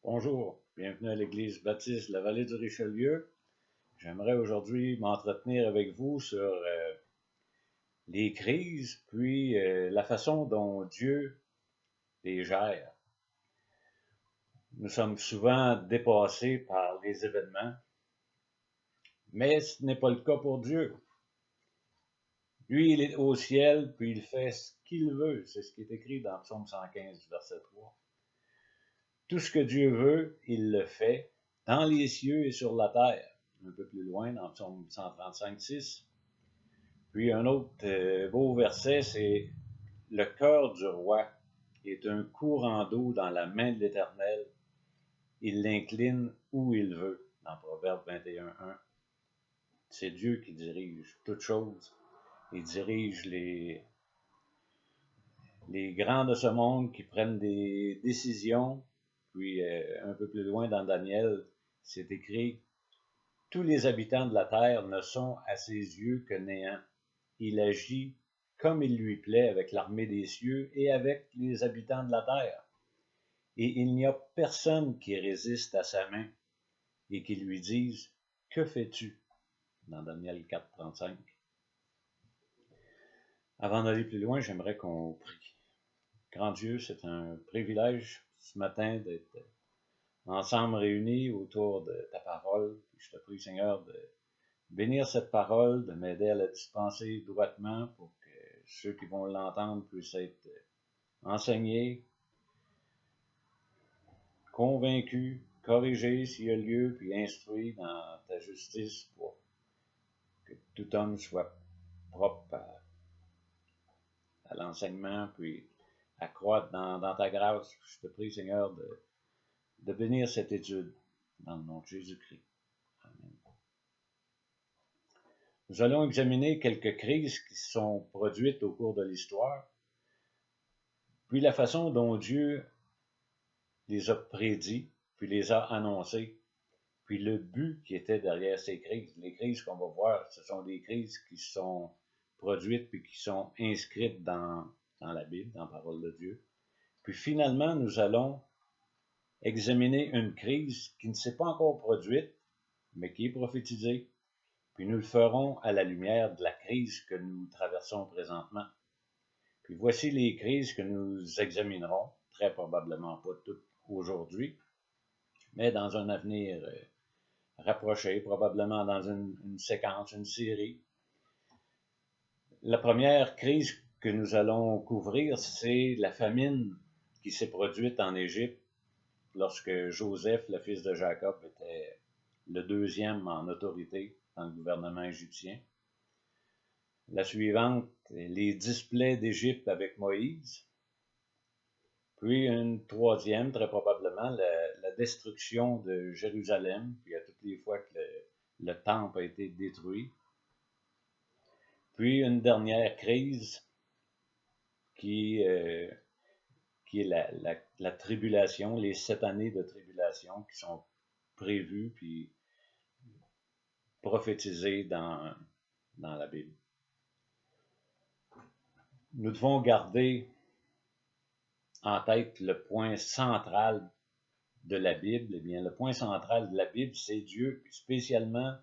Bonjour, bienvenue à l'Église baptiste de la vallée du Richelieu. J'aimerais aujourd'hui m'entretenir avec vous sur les crises, puis la façon dont Dieu les gère. Nous sommes souvent dépassés par les événements, mais ce n'est pas le cas pour Dieu. Lui, il est au ciel, puis il fait ce qu'il veut. C'est ce qui est écrit dans Psaume 115, verset 3. Tout ce que Dieu veut, il le fait, dans les cieux et sur la terre. Un peu plus loin, dans Psaume 135, 6. Puis un autre beau verset, c'est « Le cœur du roi est un courant d'eau dans la main de l'Éternel. Il l'incline où il veut. » Dans Proverbe 21, 1. C'est Dieu qui dirige toutes choses. Il dirige les grands de ce monde qui prennent des décisions. Puis un peu plus loin dans Daniel, c'est écrit « Tous les habitants de la terre ne sont à ses yeux que néants. Il agit comme il lui plaît avec l'armée des cieux et avec les habitants de la terre. Et il n'y a personne qui résiste à sa main et qui lui dise « Que fais-tu » dans Daniel 4, 35. Avant d'aller plus loin, j'aimerais qu'on prie. Grand Dieu, c'est un privilège ce matin d'être ensemble réunis autour de ta parole. Je te prie, Seigneur, de bénir cette parole, de m'aider à la dispenser droitement pour que ceux qui vont l'entendre puissent être enseignés, convaincus, corrigés s'il y a lieu, puis instruits dans ta justice pour que tout homme soit propre à l'enseignement, puis à croître dans ta grâce. Je te prie, Seigneur, de bénir cette étude dans le nom de Jésus-Christ. Amen. Nous allons examiner quelques crises qui sont produites au cours de l'histoire, puis la façon dont Dieu les a prédits, puis les a annoncés, puis le but qui était derrière ces crises. Les crises qu'on va voir, ce sont des crises qui sont produites puis qui sont inscrites dans la Bible, dans la parole de Dieu. Puis finalement, nous allons examiner une crise qui ne s'est pas encore produite, mais qui est prophétisée. Puis nous le ferons à la lumière de la crise que nous traversons présentement. Puis voici les crises que nous examinerons, très probablement pas toutes aujourd'hui, mais dans un avenir rapproché, probablement dans une séquence, une série. La première crise que nous allons couvrir, c'est la famine qui s'est produite en Égypte lorsque Joseph, le fils de Jacob, était le deuxième en autorité dans le gouvernement égyptien. La suivante, les 10 plaies d'Égypte avec Moïse. Puis une troisième, très probablement, la destruction de Jérusalem, puis à toutes les fois que le temple a été détruit. Puis une dernière crise qui est la tribulation, les 7 années de tribulation qui sont prévues puis prophétisées dans la Bible. Nous devons garder en tête le point central de la Bible. Eh bien, le point central de la Bible, c'est Dieu, spécialement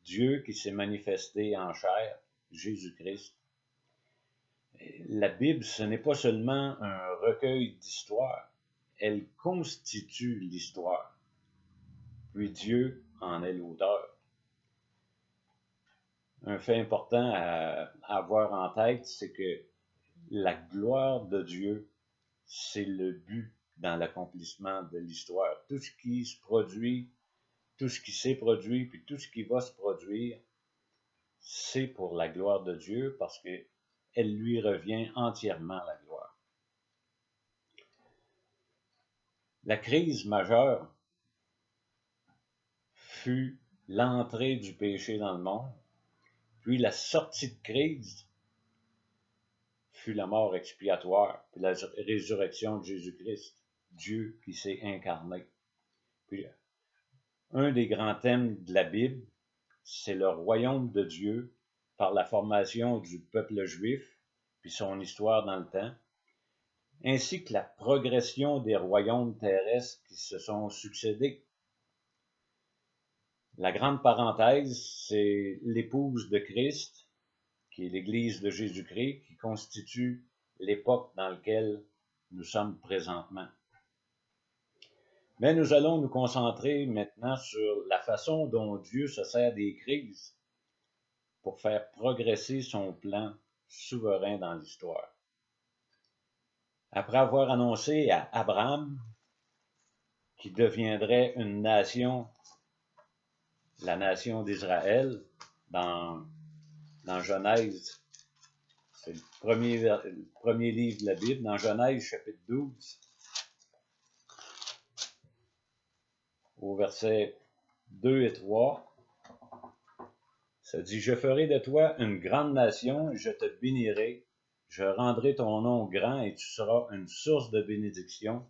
Dieu qui s'est manifesté en chair, Jésus-Christ. La Bible, ce n'est pas seulement un recueil d'histoires, elle constitue l'histoire. Puis Dieu en est l'auteur. Un fait important à avoir en tête, c'est que la gloire de Dieu, c'est le but dans l'accomplissement de l'histoire. Tout ce qui se produit, tout ce qui s'est produit, puis tout ce qui va se produire, c'est pour la gloire de Dieu parce qu'elle lui revient entièrement la gloire. La crise majeure fut l'entrée du péché dans le monde, puis la sortie de crise fut la mort expiatoire, puis la résurrection de Jésus-Christ, Dieu qui s'est incarné. Puis un des grands thèmes de la Bible, c'est le royaume de Dieu par la formation du peuple juif, puis son histoire dans le temps. ainsi que la progression des royaumes terrestres qui se sont succédés. La grande parenthèse, c'est l'épouse de Christ, qui est l'Église de Jésus-Christ, qui constitue l'époque dans laquelle nous sommes présentement. Mais nous allons nous concentrer maintenant sur la façon dont Dieu se sert des crises pour faire progresser son plan souverain dans l'histoire. Après avoir annoncé à Abraham qu'il deviendrait une nation, la nation d'Israël, dans Genèse, c'est le premier livre de la Bible, dans Genèse chapitre 12, au verset 2 et 3, ça dit « Je ferai de toi une grande nation, je te bénirai, je rendrai ton nom grand et tu seras une source de bénédiction.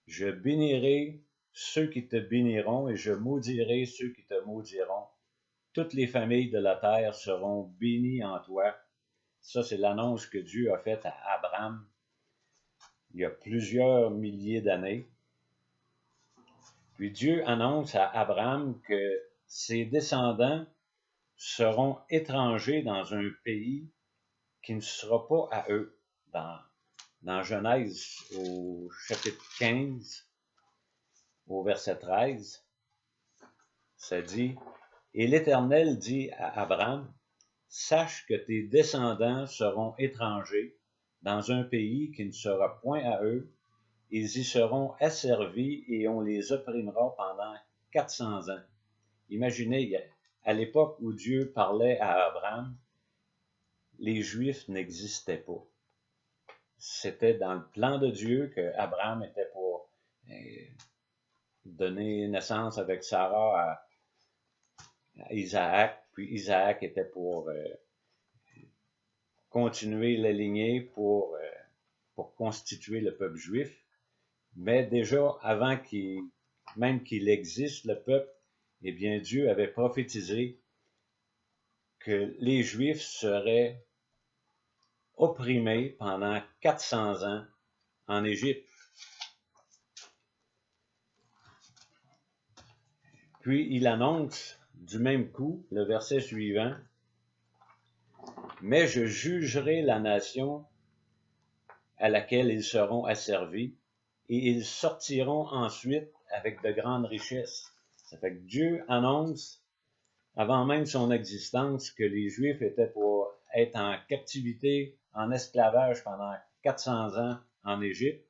Je bénirai ceux qui te béniront et je maudirai ceux qui te maudiront. Toutes les familles de la terre seront bénies en toi. » Ça, c'est l'annonce que Dieu a faite à Abraham il y a plusieurs milliers d'années. Puis Dieu annonce à Abraham que ses descendants seront étrangers dans un pays qui ne sera pas à eux. Dans Genèse, au chapitre 15, au verset 13, ça dit « Et l'Éternel dit à Abraham, sache que tes descendants seront étrangers dans un pays qui ne sera point à eux. Ils y seront asservis et on les opprimera pendant 400 ans. » Imaginez, à l'époque où Dieu parlait à Abraham, les Juifs n'existaient pas. C'était dans le plan de Dieu qu'Abraham était pour donner naissance avec Sarah à Isaac, puis Isaac était pour continuer la lignée pour constituer le peuple juif. Mais déjà, avant même qu'il existe, le peuple, eh bien, Dieu avait prophétisé que les Juifs seraient opprimés pendant 400 ans en Égypte. Puis il annonce du même coup, le verset suivant, « Mais je jugerai la nation à laquelle ils seront asservis, et ils sortiront ensuite avec de grandes richesses. » Ça fait que Dieu annonce, avant même son existence, que les Juifs étaient pour être en captivité, en esclavage pendant 400 ans en Égypte,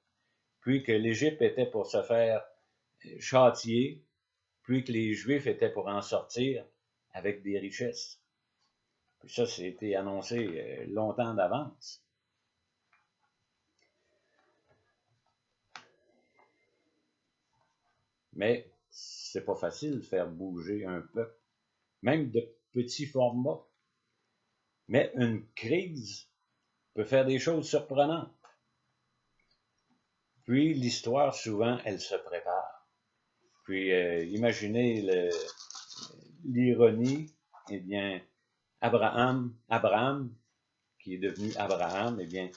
puis que l'Égypte était pour se faire châtier, puis que les Juifs étaient pour en sortir avec des richesses. Puis ça, c'était annoncé longtemps d'avance. Mais c'est pas facile de faire bouger un peuple, même de petits formats. Mais une crise peut faire des choses surprenantes. Puis l'histoire, souvent, elle se prépare. Puis imaginez l'ironie, eh bien, Abraham, qui est devenu Abraham, eh bien,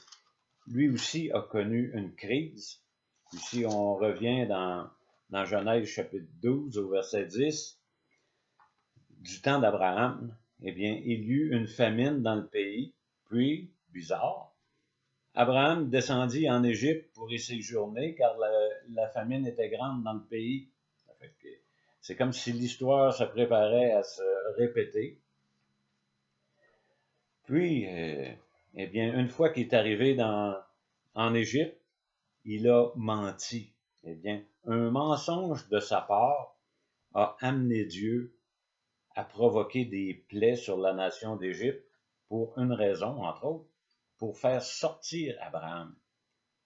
lui aussi a connu une crise. Puis si on revient dans Genèse chapitre 12 au verset 10, du temps d'Abraham, eh bien, il y eut une famine dans le pays, puis, bizarre, Abraham descendit en Égypte pour y séjourner, car la famine était grande dans le pays. C'est comme si l'histoire se préparait à se répéter. Puis, eh bien, une fois qu'il est arrivé en Égypte, il a menti. Eh bien, un mensonge de sa part a amené Dieu à provoquer des plaies sur la nation d'Égypte pour une raison, entre autres, pour faire sortir Abraham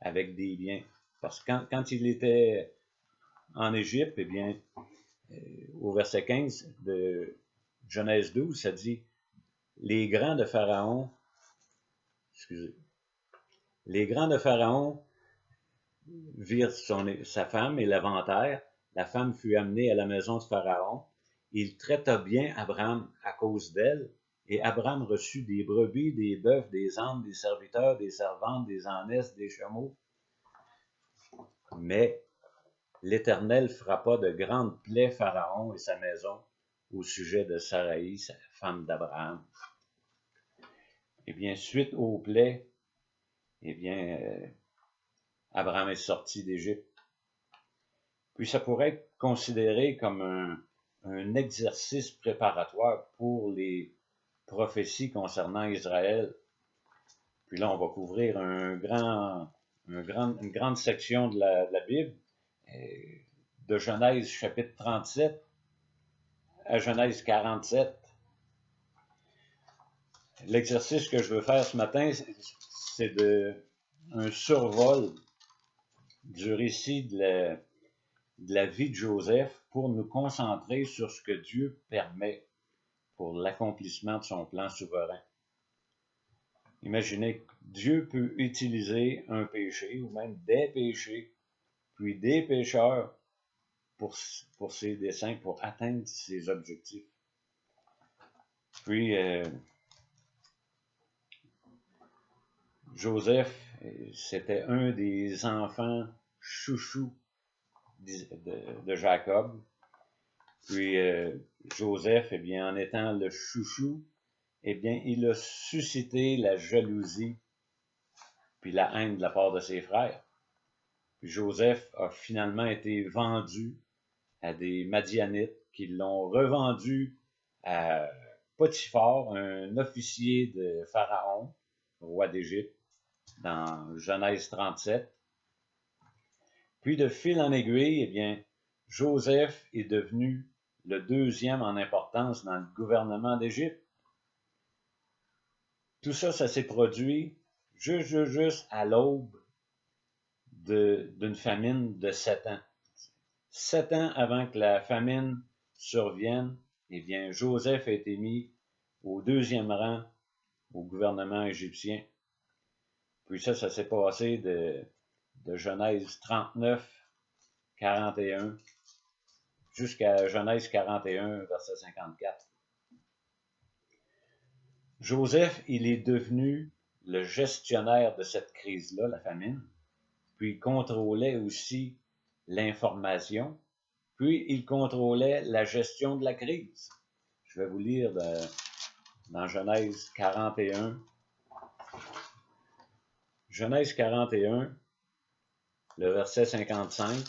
avec des biens. Parce que quand il était en Égypte, eh bien, au verset 15 de Genèse 12, ça dit « Les grands de Pharaon virent sa femme et la vantèrent. La femme fut amenée à la maison de Pharaon. Il traita bien Abraham à cause d'elle, et Abraham reçut des brebis, des bœufs, des ânes, des serviteurs, des servantes, des ânesses, des chameaux, Mais l'Éternel frappa de grandes plaies Pharaon et sa maison au sujet de Saraï, sa femme d'Abraham. Eh bien, suite aux plaies, eh bien, Abraham est sorti d'Égypte. Puis ça pourrait être considéré comme un exercice préparatoire pour les prophéties concernant Israël. Puis là, on va couvrir une grande section de la Bible, de Genèse chapitre 37 à Genèse 47. L'exercice que je veux faire ce matin, c'est un survol du récit de la vie de Joseph pour nous concentrer sur ce que Dieu permet pour l'accomplissement de son plan souverain. Imaginez que Dieu peut utiliser un péché ou même des péchés, puis des pécheurs pour ses desseins, pour atteindre ses objectifs. Puis, Joseph, c'était un des enfants chouchous de Jacob. Puis, Joseph, eh bien, en étant le chouchou, eh bien, il a suscité la jalousie puis la haine de la part de ses frères. Puis Joseph a finalement été vendu à des Madianites qui l'ont revendu à Potiphar, un officier de Pharaon, roi d'Égypte, dans Genèse 37. Puis de fil en aiguille, eh bien, Joseph est devenu le deuxième en importance dans le gouvernement d'Égypte. Tout ça, ça s'est produit juste à l'aube d'une famine de 7 ans. 7 ans avant que la famine survienne, eh bien, Joseph a été mis au deuxième rang au gouvernement égyptien. Puis ça s'est passé de Genèse 39, 41 jusqu'à Genèse 41, verset 54. Joseph, il est devenu le gestionnaire de cette crise-là, la famine, puis il contrôlait aussi l'information, puis il contrôlait la gestion de la crise. Je vais vous lire dans Genèse 41. Genèse 41, le verset 55.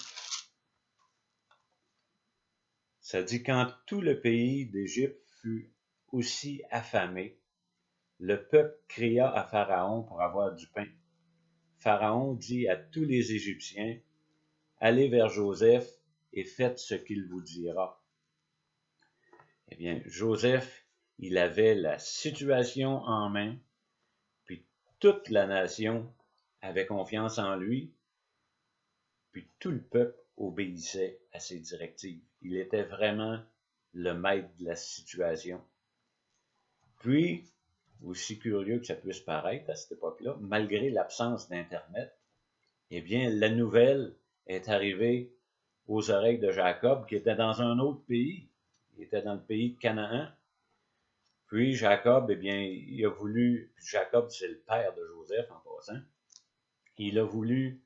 Ça dit, quand tout le pays d'Égypte fut aussi affamé, le peuple cria à Pharaon pour avoir du pain. Pharaon dit à tous les Égyptiens, allez vers Joseph et faites ce qu'il vous dira. Eh bien, Joseph, il avait la situation en main, puis toute la nation avait confiance en lui, puis tout le peuple obéissait à ses directives. Il était vraiment le maître de la situation. Puis, aussi curieux que ça puisse paraître à cette époque-là, malgré l'absence d'Internet, eh bien, la nouvelle est arrivée aux oreilles de Jacob, qui était dans un autre pays. Il était dans le pays de Canaan. Puis Jacob, eh bien, il a voulu, Jacob, c'est le père de Joseph en passant, il a voulu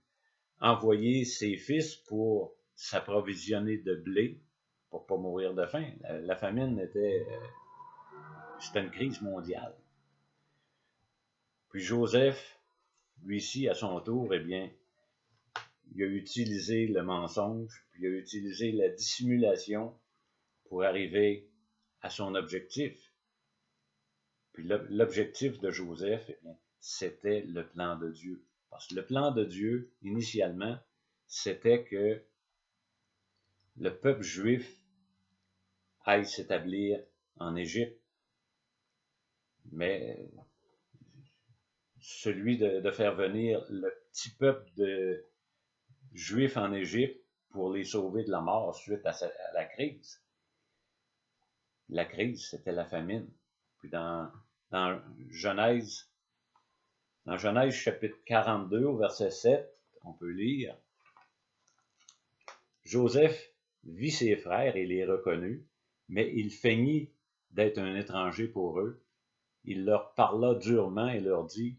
envoyer ses fils pour s'approvisionner de blé pour pas mourir de faim. La famine c'était une crise mondiale. Puis Joseph, lui-ci, à son tour, eh bien, il a utilisé le mensonge, puis il a utilisé la dissimulation pour arriver à son objectif. Puis l'objectif de Joseph, eh bien, c'était le plan de Dieu. Parce que le plan de Dieu, initialement, c'était que le peuple juif aille s'établir en Égypte. Mais celui de faire venir le petit peuple de juifs en Égypte pour les sauver de la mort suite à la crise. La crise, c'était la famine. Puis dans Genèse chapitre 42, au verset 7, on peut lire, Joseph vit ses frères et les reconnut, mais il feignit d'être un étranger pour eux. Il leur parla durement et leur dit,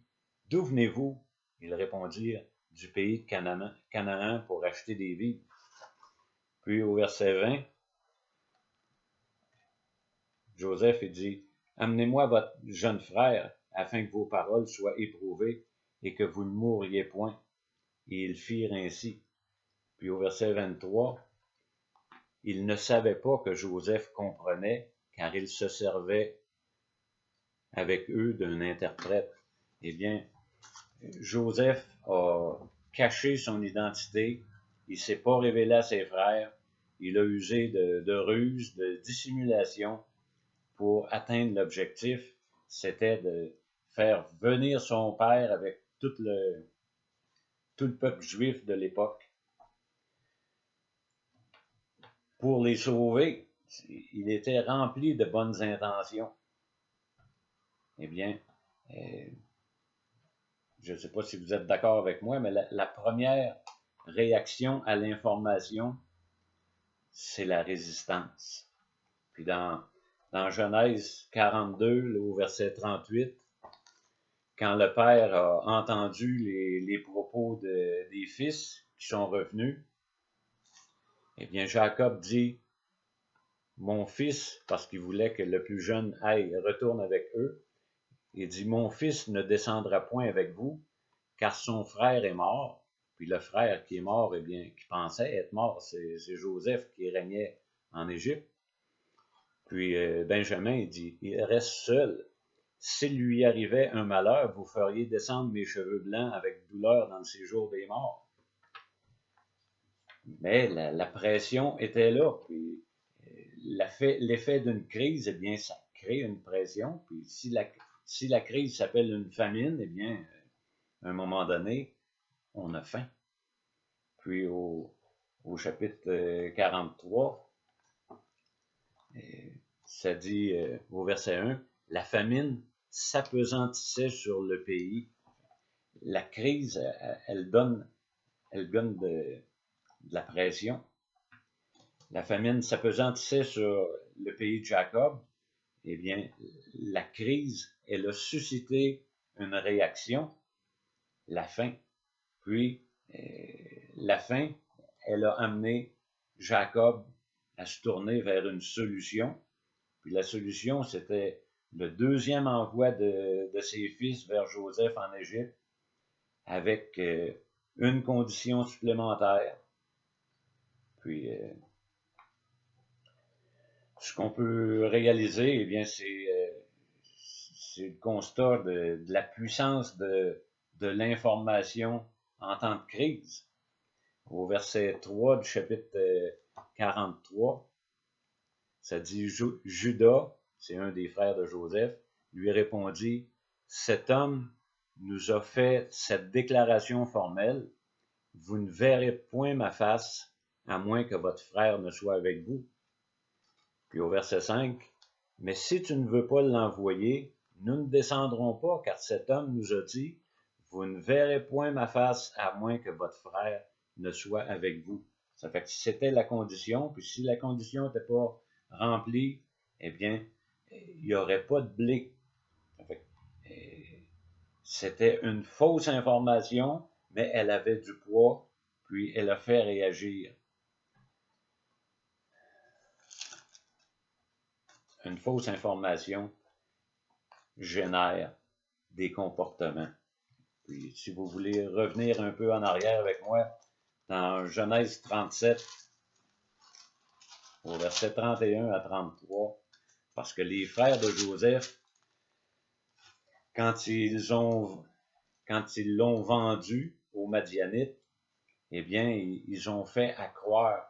d'où venez-vous? Ils répondirent, du pays de Canaan pour acheter des vivres. Puis au verset 20, Joseph il dit, « Amenez-moi votre jeune frère, afin que vos paroles soient éprouvées et que vous ne mouriez point. » Et ils firent ainsi. Puis au verset 23, ils ne savaient pas que Joseph comprenait, car il se servait avec eux d'un interprète. Eh bien, Joseph a caché son identité, il ne s'est pas révélé à ses frères, il a usé de ruse, de dissimulation pour atteindre l'objectif, c'était de faire venir son père avec tout le peuple juif de l'époque. Pour les sauver, il était rempli de bonnes intentions. Eh bien, je ne sais pas si vous êtes d'accord avec moi, mais la première réaction à l'information, c'est la résistance. Puis dans Genèse 42, au verset 38, quand le père a entendu les propos des fils qui sont revenus, eh bien Jacob dit, « Mon fils », parce qu'il voulait que le plus jeune aille, retourne avec eux, il dit, « Mon fils ne descendra point avec vous, car son frère est mort. » Puis le frère qui est mort, eh bien, qui pensait être mort, c'est Joseph qui régnait en Égypte. Puis Benjamin, il dit, « Il reste seul. S'il lui arrivait un malheur, vous feriez descendre mes cheveux blancs avec douleur dans le séjour des morts. » Mais la pression était là. Puis l'effet d'une crise, eh bien, ça crée une pression. Puis si la crise s'appelle une famine, eh bien, à un moment donné, on a faim. Puis au chapitre 43, ça dit au verset 1, « La famine s'appesantissait sur le pays. » La crise, elle donne de la pression. La famine s'appesantissait sur le pays de Jacob. Eh bien, la crise, elle a suscité une réaction, la faim. Puis, la faim, elle a amené Jacob à se tourner vers une solution. Puis la solution, c'était le deuxième envoi de ses fils vers Joseph en Égypte, avec une condition supplémentaire. Puis, ce qu'on peut réaliser, eh bien, c'est le constat de la puissance de l'information en temps de crise. Au verset 3 du chapitre 43, ça dit, « Judas, c'est un des frères de Joseph, lui répondit, « Cet homme nous a fait cette déclaration formelle, vous ne verrez point ma face, à moins que votre frère ne soit avec vous. » Puis au verset 5, « Mais si tu ne veux pas l'envoyer, nous ne descendrons pas, car cet homme nous a dit, vous ne verrez point ma face, à moins que votre frère ne soit avec vous. » Ça fait que c'était la condition, puis si la condition n'était pas remplie, eh bien, il n'y aurait pas de blé. Ça fait que, c'était une fausse information, mais elle avait du poids, puis elle a fait réagir. Une fausse information génère des comportements. Puis, si vous voulez revenir un peu en arrière avec moi, dans Genèse 37, au verset 31 à 33, parce que les frères de Joseph, quand ils l'ont vendu aux Madianites, eh bien, ils ont fait accroire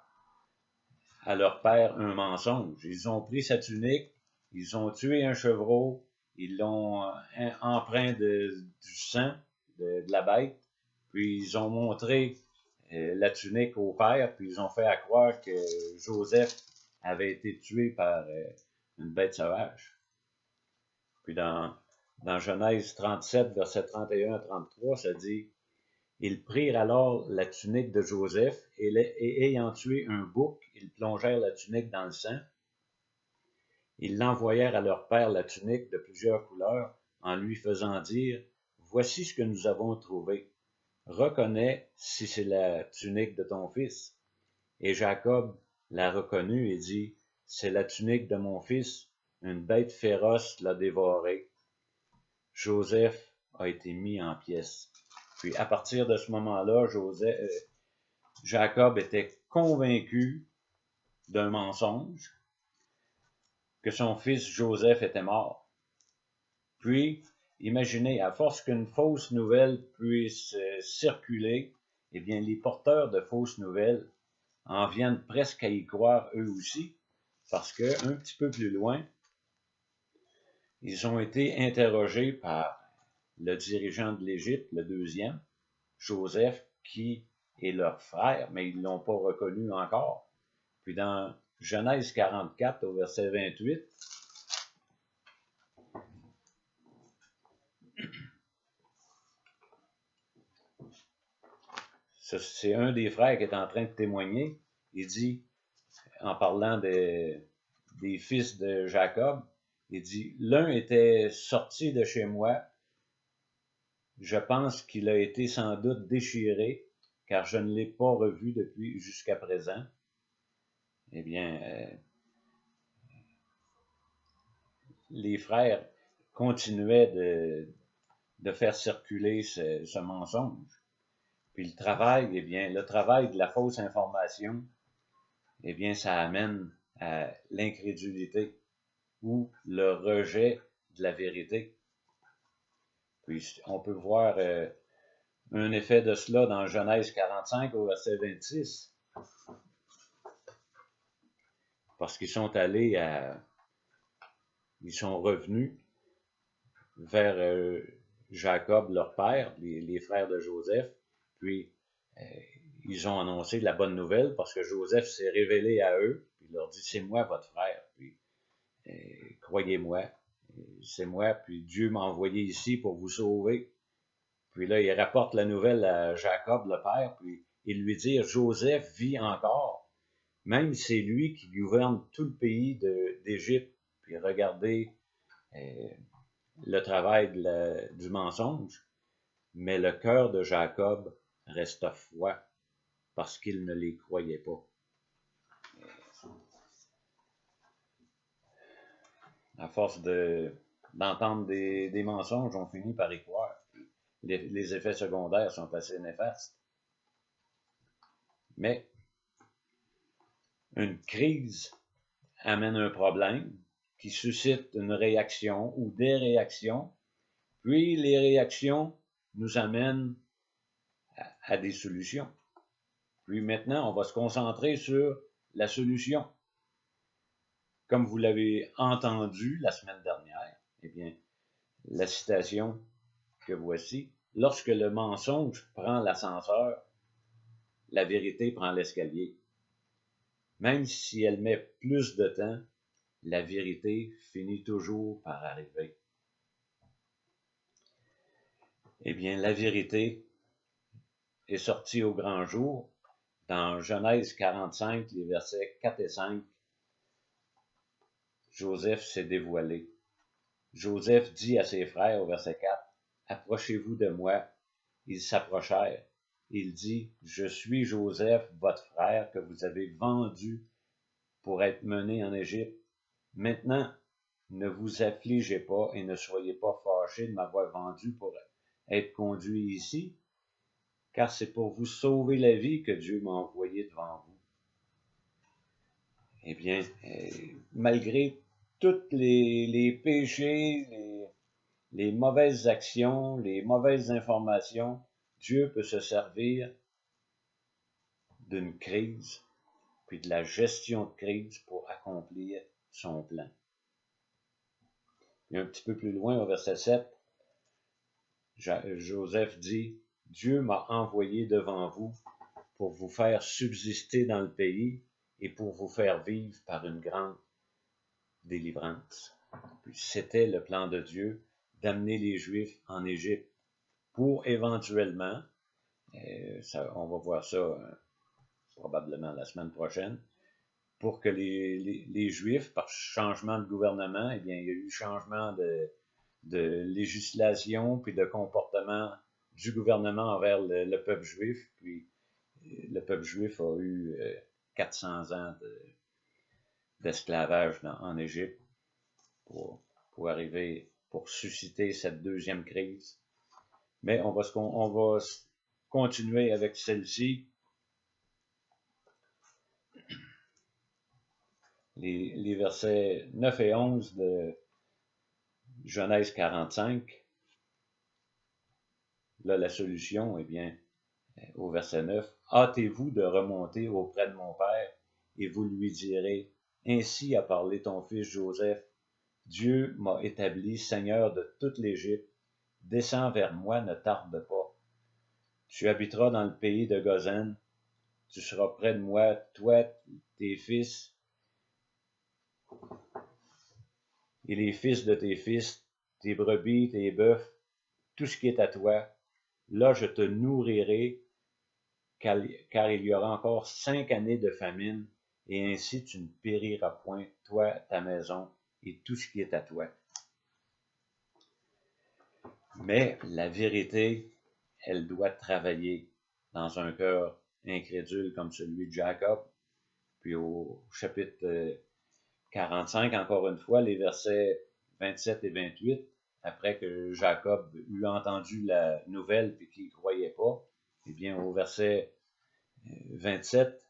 à leur père un mensonge. Ils ont pris sa tunique, ils ont tué un chevreau, ils l'ont empreint du sang de la bête, puis ils ont montré la tunique au père, puis ils ont fait accroire que Joseph avait été tué par une bête sauvage. Puis dans Genèse 37, versets 31 à 33, ça dit, « Ils prirent alors la tunique de Joseph, et ayant tué un bouc, ils plongèrent la tunique dans le sang. Ils l'envoyèrent à leur père la tunique de plusieurs couleurs, en lui faisant dire, « Voici ce que nous avons trouvé. » reconnais si c'est la tunique de ton fils. Et Jacob l'a reconnue et dit, c'est la tunique de mon fils, une bête féroce l'a dévoré. Joseph a été mis en pièces. Puis à partir de ce moment-là, Jacob était convaincu d'un mensonge, que son fils Joseph était mort. Puis, imaginez, à force qu'une fausse nouvelle puisse circuler, eh bien, les porteurs de fausses nouvelles en viennent presque à y croire eux aussi, parce que un petit peu plus loin, ils ont été interrogés par le dirigeant de l'Égypte, le deuxième, Joseph, qui est leur frère, mais ils ne l'ont pas reconnu encore. Puis dans Genèse 44, au verset 28, c'est un des frères qui est en train de témoigner. Il dit, en parlant des fils de Jacob, il dit, l'un était sorti de chez moi, je pense qu'il a été sans doute déchiré, car je ne l'ai pas revu depuis jusqu'à présent. Eh bien, les frères continuaient de faire circuler ce mensonge. Puis le travail, eh bien, le travail de la fausse information, eh bien, ça amène à l'incrédulité ou le rejet de la vérité. Puis on peut voir un effet de cela dans Genèse 45 au verset 26, parce qu'ils sont ils sont revenus vers Jacob, leur père, les frères de Joseph, puis ils ont annoncé la bonne nouvelle parce que Joseph s'est révélé à eux, puis il leur dit, c'est moi votre frère, puis croyez-moi, c'est moi, puis Dieu m'a envoyé ici pour vous sauver. Puis là, il rapporte la nouvelle à Jacob, le père, puis il lui dit, Joseph vit encore, même c'est lui qui gouverne tout le pays d'Égypte. Puis regardez le travail du mensonge, mais le cœur de Jacob resta froid parce qu'il ne les croyait pas. À force d'entendre des mensonges, on finit par y croire. Les effets secondaires sont assez néfastes. Mais une crise amène un problème qui suscite une réaction ou des réactions, puis les réactions nous amènent à des solutions. Puis maintenant, on va se concentrer sur la solution. Comme vous l'avez entendu la semaine dernière, eh bien, la citation que voici, lorsque le mensonge prend l'ascenseur, la vérité prend l'escalier. Même si elle met plus de temps, la vérité finit toujours par arriver. Eh bien, la vérité est sortie au grand jour dans Genèse 45, les versets 4 et 5. Joseph s'est dévoilé. Joseph dit à ses frères au verset 4, « Approchez-vous de moi. » Ils s'approchèrent. Il dit, « Je suis Joseph, votre frère, que vous avez vendu pour être mené en Égypte. Maintenant, ne vous affligez pas et ne soyez pas fâchés de m'avoir vendu pour être conduit ici, car c'est pour vous sauver la vie que Dieu m'a envoyé devant vous. » Eh bien, malgré tous les péchés, les mauvaises actions, les mauvaises informations, Dieu peut se servir d'une crise, puis de la gestion de crise pour accomplir son plan. Et un petit peu plus loin, au verset 7, Joseph dit, « Dieu m'a envoyé devant vous pour vous faire subsister dans le pays et pour vous faire vivre par une grande délivrance. » Puis c'était le plan de Dieu d'amener les Juifs en Égypte pour éventuellement, on va voir ça probablement la semaine prochaine, pour que les Juifs, par changement de gouvernement, eh bien, il y a eu changement de législation puis de comportement du gouvernement envers le peuple juif, puis le peuple juif a eu 400 ans d'esclavage en Égypte pour arriver, pour susciter cette deuxième crise. Mais on va continuer avec celle-ci. Les versets 9 et 11 de Genèse 45. Là, la solution, eh bien, au verset 9, « Hâtez-vous de remonter auprès de mon père, et vous lui direz, Ainsi a parlé ton fils Joseph, Dieu m'a établi seigneur de toute l'Égypte, descends vers moi, ne tarde pas. Tu habiteras dans le pays de Gozen, tu seras près de moi, toi, tes fils, et les fils de tes fils, tes brebis, tes bœufs, tout ce qui est à toi. Là, je te nourrirai, car il y aura encore 5 années de famine, et ainsi tu ne périras point, toi, ta maison, et tout ce qui est à toi. » Mais la vérité, elle doit travailler dans un cœur incrédule comme celui de Jacob. Puis au chapitre 45, encore une fois, les versets 27 et 28, après que Jacob eut entendu la nouvelle et qu'il ne croyait pas, eh bien, au verset 27,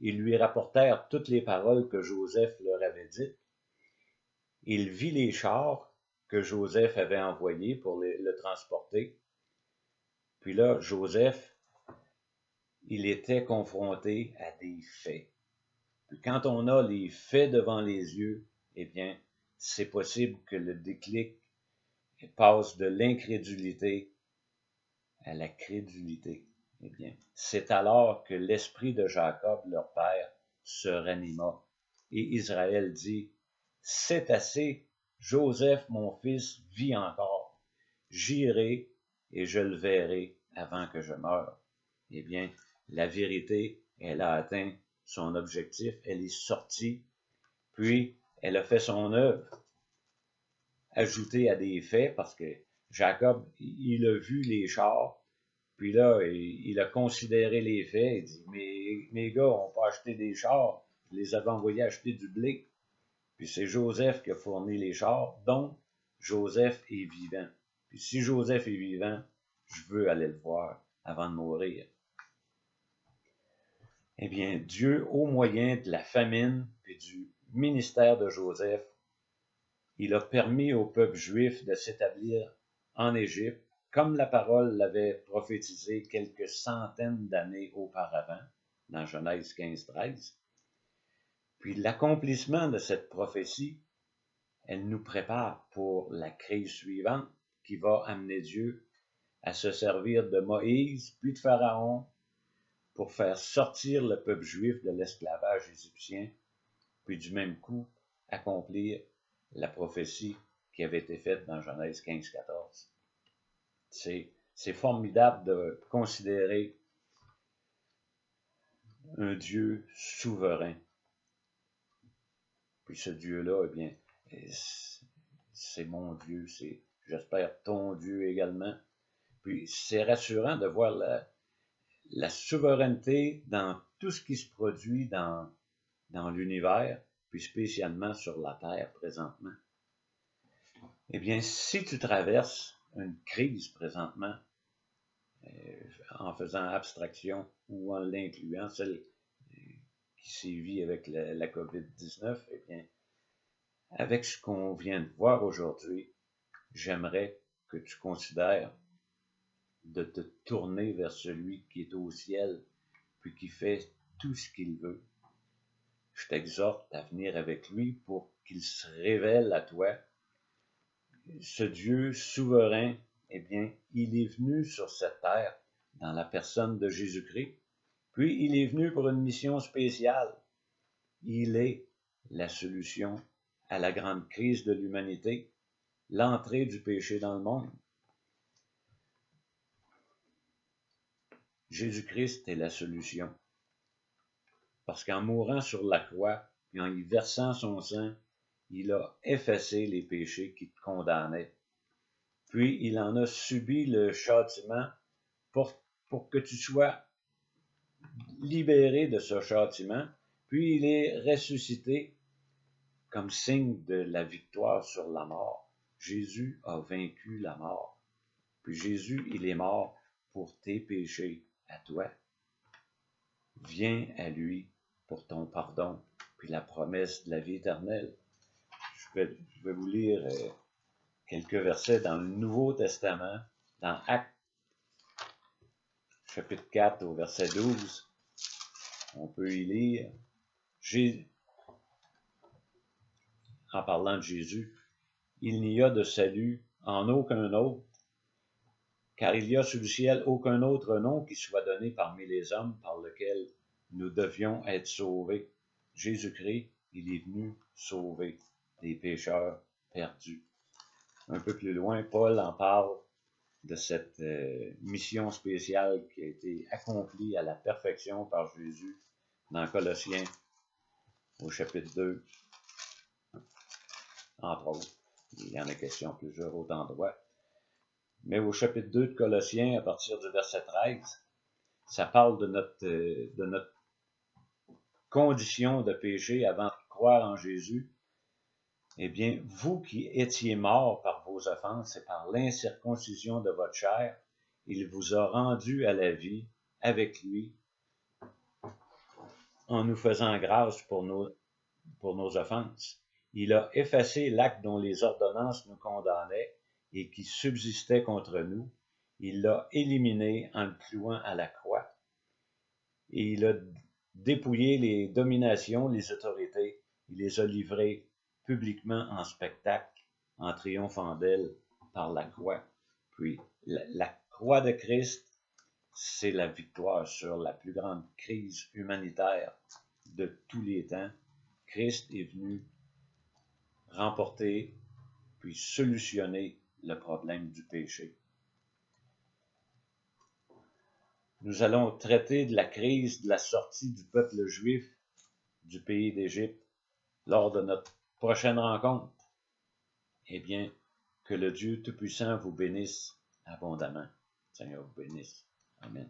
ils lui rapportèrent toutes les paroles que Joseph leur avait dites. Il vit les chars que Joseph avait envoyés pour le transporter. Puis là, Joseph, il était confronté à des faits. Puis quand on a les faits devant les yeux, eh bien, c'est possible que le déclic passe de l'incrédulité à la crédulité. Eh bien, c'est alors que l'esprit de Jacob, leur père, se ranima. Et Israël dit, « C'est assez, Joseph, mon fils, vit encore. J'irai et je le verrai avant que je meure. » Eh bien, la vérité, elle a atteint son objectif, elle est sortie, puis elle a fait son œuvre, ajoutée à des faits, parce que Jacob, il a vu les chars, puis là, il a considéré les faits, il dit, mes gars ont pas acheté des chars, je les avais envoyés acheter du blé, puis c'est Joseph qui a fourni les chars, donc Joseph est vivant. Puis si Joseph est vivant, je veux aller le voir avant de mourir. Eh bien, Dieu, au moyen de la famine et du ministère de Joseph, il a permis au peuple juif de s'établir en Égypte, comme la parole l'avait prophétisé quelques centaines d'années auparavant, dans Genèse 15-13. Puis l'accomplissement de cette prophétie, elle nous prépare pour la crise suivante qui va amener Dieu à se servir de Moïse, puis de Pharaon, pour faire sortir le peuple juif de l'esclavage égyptien, puis du même coup accomplir la prophétie qui avait été faite dans Genèse 15-14. C'est formidable de considérer un Dieu souverain. Puis ce Dieu-là, eh bien, c'est mon Dieu, c'est, j'espère, ton Dieu également. Puis c'est rassurant de voir la souveraineté dans tout ce qui se produit dans l'univers, puis spécialement sur la Terre présentement. Eh bien, si tu traverses une crise présentement, en faisant abstraction ou en l'incluant, celle qui sévit avec la COVID-19, eh bien, avec ce qu'on vient de voir aujourd'hui, j'aimerais que tu considères de te tourner vers celui qui est au ciel, puis qui fait tout ce qu'il veut. Je t'exhorte à venir avec lui pour qu'il se révèle à toi. Ce Dieu souverain, eh bien, il est venu sur cette terre dans la personne de Jésus-Christ, puis il est venu pour une mission spéciale. Il est la solution à la grande crise de l'humanité, l'entrée du péché dans le monde. Jésus-Christ est la solution. Parce qu'en mourant sur la croix et en y versant son sang, il a effacé les péchés qui te condamnaient. puis il en a subi le châtiment pour que tu sois libéré de ce châtiment, puis il est ressuscité comme signe de la victoire sur la mort. Jésus a vaincu la mort. Puis Jésus, il est mort pour tes péchés à toi. Viens à lui pour ton pardon, puis la promesse de la vie éternelle. Je vais vous lire quelques versets dans le Nouveau Testament, dans Actes, chapitre 4, au verset 12. On peut y lire, en parlant de Jésus, « Il n'y a de salut en aucun autre, car il n'y a sous le ciel aucun autre nom qui soit donné parmi les hommes par lequel nous devions être sauvés. Jésus-Christ, il est venu sauver des pécheurs perdus. » Un peu plus loin, Paul en parle de cette mission spéciale qui a été accomplie à la perfection par Jésus dans Colossiens au chapitre 2, entre autres. Il y en a question à plusieurs autres endroits. Mais au chapitre 2 de Colossiens, à partir du verset 13, ça parle de notre condition de péché avant de croire en Jésus. Eh bien, vous qui étiez morts par vos offenses et par l'incirconcision de votre chair, il vous a rendus à la vie avec lui en nous faisant grâce pour nos offenses. Il a effacé l'acte dont les ordonnances nous condamnaient et qui subsistait contre nous. Il l'a éliminé en le clouant à la croix. Et il a dépouillé les dominations, les autorités. Il les a livrées publiquement en spectacle, en triomphant d'elles par la croix. Puis, la croix de Christ, c'est la victoire sur la plus grande crise humanitaire de tous les temps. Christ est venu remporter puis solutionner le problème du péché. Nous allons traiter de la crise de la sortie du peuple juif du pays d'Égypte lors de notre prochaine rencontre. Eh bien, que le Dieu Tout-Puissant vous bénisse abondamment. Seigneur vous bénisse. Amen.